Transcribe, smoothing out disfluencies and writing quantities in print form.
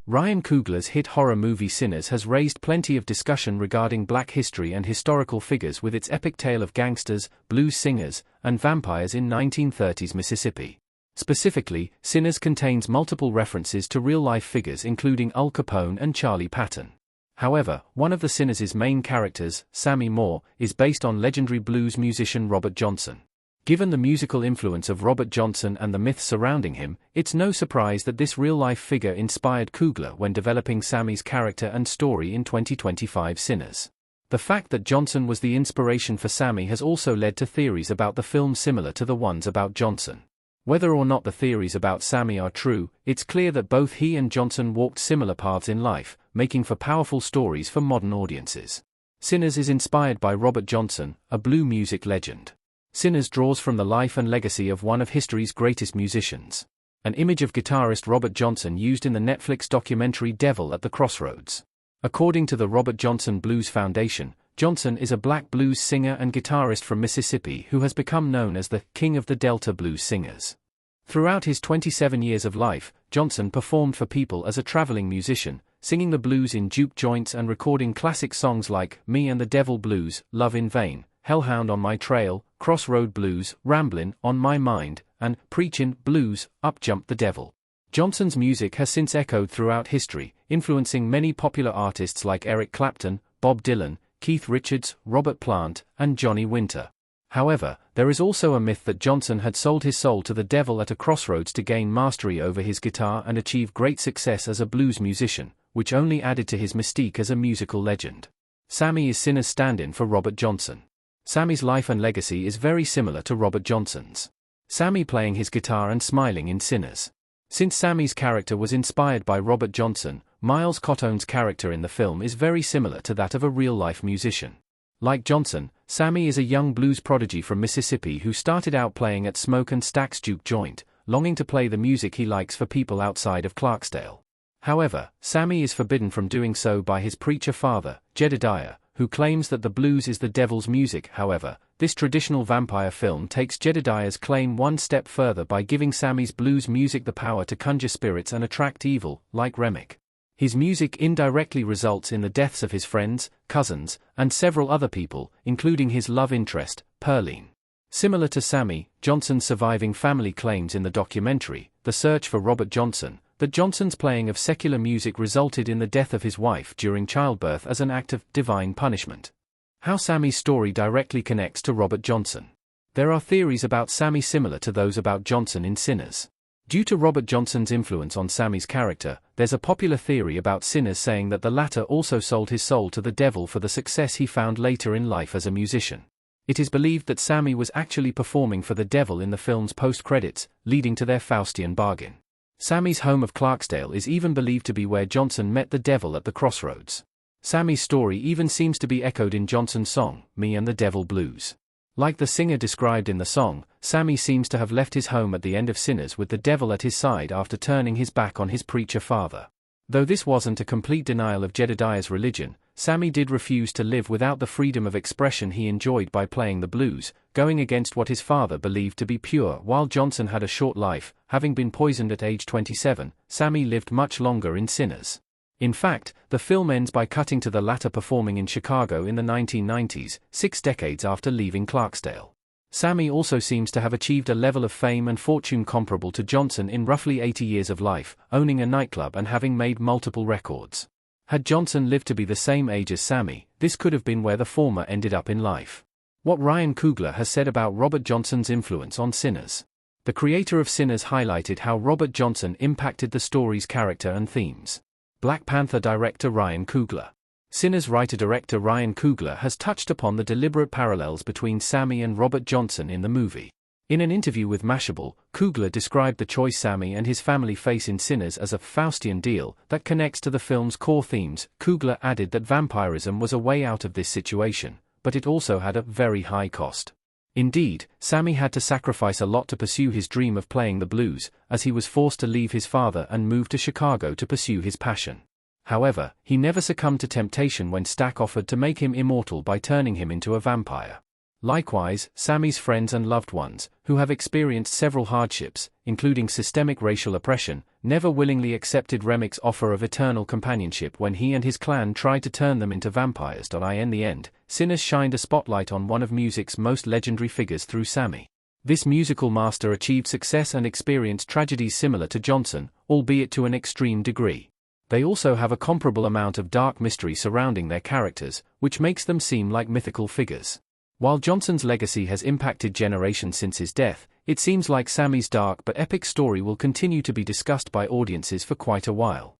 Ryan Coogler's hit horror movie Sinners has raised plenty of discussion regarding black history and historical figures with its epic tale of gangsters, blues singers, and vampires in 1930s Mississippi. Specifically, Sinners contains multiple references to real-life figures including Al Capone and Charlie Patton. However, one of the Sinners' main characters, Sammie Moore, is based on legendary blues musician Robert Johnson. Given the musical influence of Robert Johnson and the myths surrounding him, it's no surprise that this real-life figure inspired Coogler when developing Sammie's character and story in 2025 Sinners. The fact that Johnson was the inspiration for Sammie has also led to theories about the film similar to the ones about Johnson. Whether or not the theories about Sammie are true, it's clear that both he and Johnson walked similar paths in life, making for powerful stories for modern audiences. Sinners is inspired by Robert Johnson, a blue music legend. Sinners draws from the life and legacy of one of history's greatest musicians. An image of guitarist Robert Johnson used in the Netflix documentary Devil at the Crossroads. According to the Robert Johnson Blues Foundation, Johnson is a black blues singer and guitarist from Mississippi who has become known as the King of the Delta Blues Singers. Throughout his 27 years of life, Johnson performed for people as a traveling musician, singing the blues in juke joints and recording classic songs like Me and the Devil Blues, Love in Vain, Hellhound on My Trail, Crossroad Blues, Ramblin' on My Mind, and Preachin' Blues, Up Jumped the Devil. Johnson's music has since echoed throughout history, influencing many popular artists like Eric Clapton, Bob Dylan, Keith Richards, Robert Plant, and Johnny Winter. However, there is also a myth that Johnson had sold his soul to the devil at a crossroads to gain mastery over his guitar and achieve great success as a blues musician, which only added to his mystique as a musical legend. Sammie is Sinner's stand-in for Robert Johnson. Sammie's life and legacy is very similar to Robert Johnson's. Sammie playing his guitar and smiling in Sinners. Since Sammie's character was inspired by Robert Johnson, Miles Cottone's character in the film is very similar to that of a real-life musician. Like Johnson, Sammie is a young blues prodigy from Mississippi who started out playing at Smoke and Stack's juke joint, longing to play the music he likes for people outside of Clarksdale. However, Sammie is forbidden from doing so by his preacher father, Jedediah, who claims that the blues is the devil's music. However, this traditional vampire film takes Jedediah's claim one step further by giving Sammie's blues music the power to conjure spirits and attract evil, like Remick. His music indirectly results in the deaths of his friends, cousins, and several other people, including his love interest, Pearline. Similar to Sammie, Johnson's surviving family claims in the documentary, The Search for Robert Johnson, that Johnson's playing of secular music resulted in the death of his wife during childbirth as an act of divine punishment. How Sammie's story directly connects to Robert Johnson. There are theories about Sammie similar to those about Johnson in Sinners. Due to Robert Johnson's influence on Sammie's character, there's a popular theory about Sinners saying that the latter also sold his soul to the devil for the success he found later in life as a musician. It is believed that Sammie was actually performing for the devil in the film's post-credits, leading to their Faustian bargain. Sammie's home of Clarksdale is even believed to be where Johnson met the devil at the crossroads. Sammie's story even seems to be echoed in Johnson's song, Me and the Devil Blues. Like the singer described in the song, Sammie seems to have left his home at the end of Sinners with the devil at his side after turning his back on his preacher father. Though this wasn't a complete denial of Jedediah's religion, Sammie did refuse to live without the freedom of expression he enjoyed by playing the blues, going against what his father believed to be pure. While Johnson had a short life, having been poisoned at age 27, Sammie lived much longer in Sinners. In fact, the film ends by cutting to the latter performing in Chicago in the 1990s, 6 decades after leaving Clarksdale. Sammie also seems to have achieved a level of fame and fortune comparable to Johnson in roughly 80 years of life, owning a nightclub and having made multiple records. Had Johnson lived to be the same age as Sammie, this could have been where the former ended up in life. What Ryan Coogler has said about Robert Johnson's influence on Sinners. The creator of Sinners highlighted how Robert Johnson impacted the story's character and themes. Black Panther director Ryan Coogler. Sinners writer-director Ryan Coogler has touched upon the deliberate parallels between Sammie and Robert Johnson in the movie. In an interview with Mashable, Coogler described the choice Sammie and his family face in Sinners as a Faustian deal that connects to the film's core themes. Coogler added that vampirism was a way out of this situation, but it also had a very high cost. Indeed, Sammie had to sacrifice a lot to pursue his dream of playing the blues, as he was forced to leave his father and move to Chicago to pursue his passion. However, he never succumbed to temptation when Stack offered to make him immortal by turning him into a vampire. Likewise, Sammie's friends and loved ones, who have experienced several hardships, including systemic racial oppression, never willingly accepted Remic's offer of eternal companionship when he and his clan tried to turn them into vampires. In the end, Sinners shined a spotlight on one of music's most legendary figures through Sammie. This musical master achieved success and experienced tragedies similar to Johnson, albeit to an extreme degree. They also have a comparable amount of dark mystery surrounding their characters, which makes them seem like mythical figures. While Johnson's legacy has impacted generations since his death, it seems like Sammie's dark but epic story will continue to be discussed by audiences for quite a while.